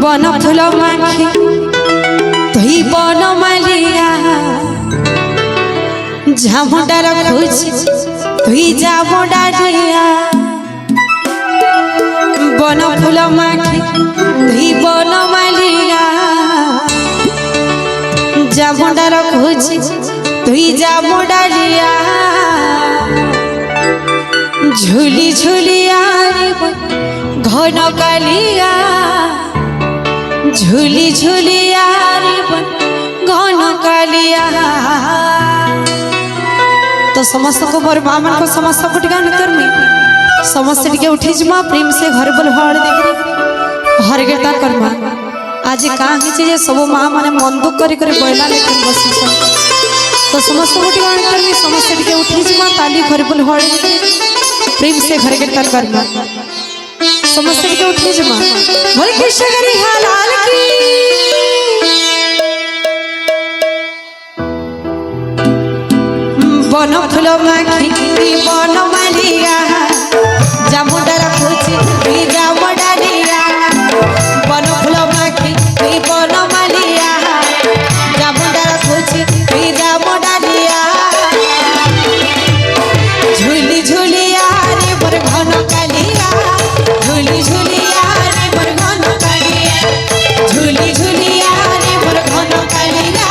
बन फूल माखी तुई बन मालिया झामुंडार खोज तुई जामुंडारिया बन फूल माखी तुई बन मालिया जामुंडार खोज तुई जामुंडारिया झुली झुलिया घन कालिया झुली झुलिया घन कालिया। तो समस्त को मोर माँ मान को समस्त को गान करमी समस्त टिके उठी जमा प्रेम से घर बोल हड़ देखी हर कीर्तन करमा। आज कहाँ जे सब माँ माने मन दुख करी बैला लेकिन बस तो समस्त को गान करमी समस्त टिके उठी जमा ताली घर बोल हड़ प्रेम से घर कीर्तन करमा। समस्त के उठे जमा बोल कृष्ण करी हालाल की बन फूल माखी बन मालिया जामुंडार खोज जामुंडारिया बन फूल माखी बन मालिया जामुंडार खोज जामुंडारिया झुली झुलिया रे बर घन कालिया झुली झुलिया रे बर घन कालिया झुली झुलिया रे बर घन कालिया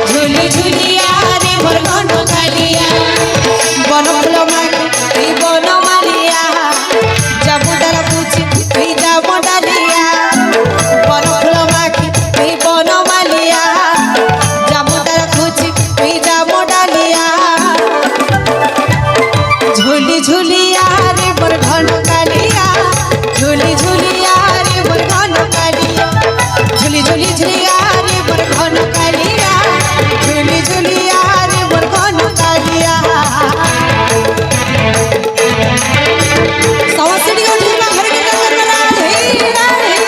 झुली झुलिया रे बर घन कालिया बन फूल माखी बन मालिया जामुंडार खोज जामुंडारिया बन फूल माखी बन मालिया जामुंडार खोज जामुंडारिया झुली झुलिया रे बर घन कालिया झुली झुलिया रे बर घन कालिया झुली झुली झुलिया रे बर घन कालिया झुली झुलिया रे बर घन कालिया। सवासड़ी को उठिमा घर के कर राधे राधे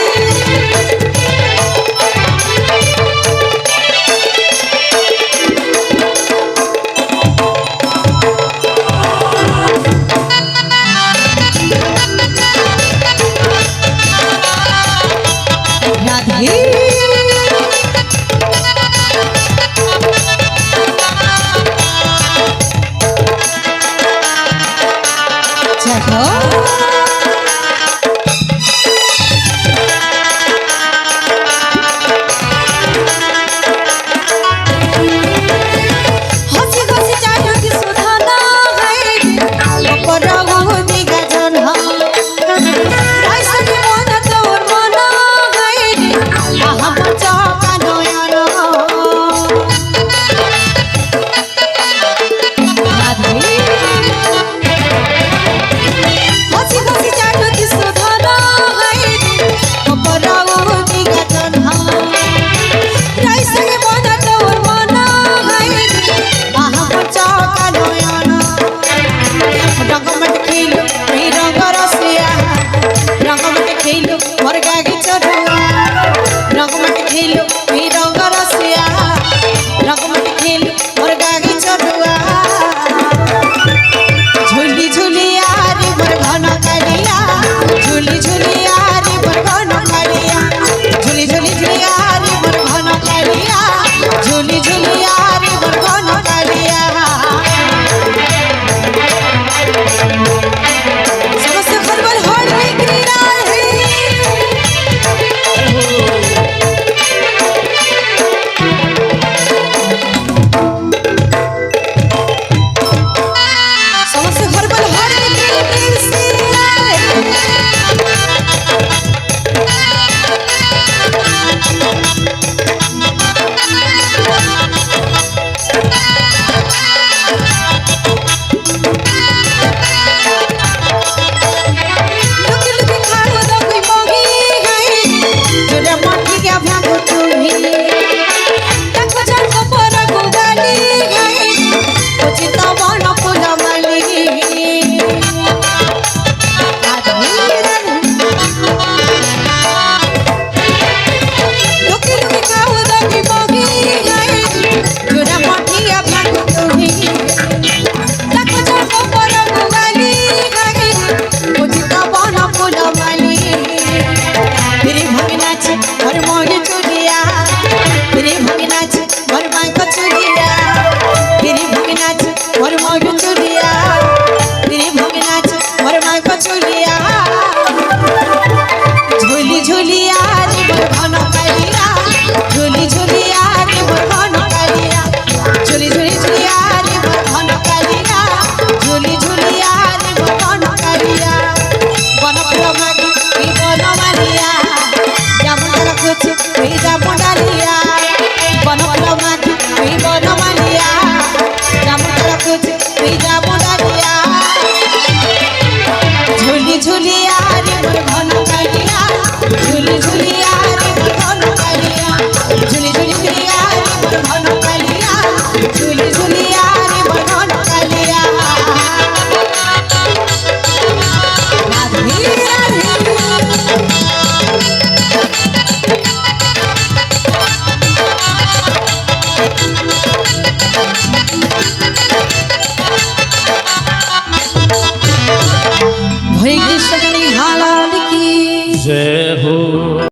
ঝুলিয়া রে মোর ঘন কালিয়া ঝুলি ঝুলিয়া রে মোর ঘন কালিয়া ঝুলি ঝুলি ঝুলিয়া রে মোর ঘন কালিয়া ঝুলি ঝুলিয়া রে মোর ঘন কালিয়া বনফুল মাগি এই বনমালিয়া যেমন রাখছে এই যেমন ডালিয়া বনফুল মাগি এই বনমালিয়া যেমন রাখছে এই যেমন ডালিয়া ঝুলি ঝুলিয়া রে মোর ঘন কালিয়া ঝুলি ঝুলিয়া রে মোর ঘন কালিয়া ঝুলি ঝুলি ঝুলিয়া রে মোর ঘন কালিয়া ঝুলি ঝুলিয়া রে মোর ঘন কালিয়া রাধে রাধে हरे कृष्ण कन्हैया लाल की जय।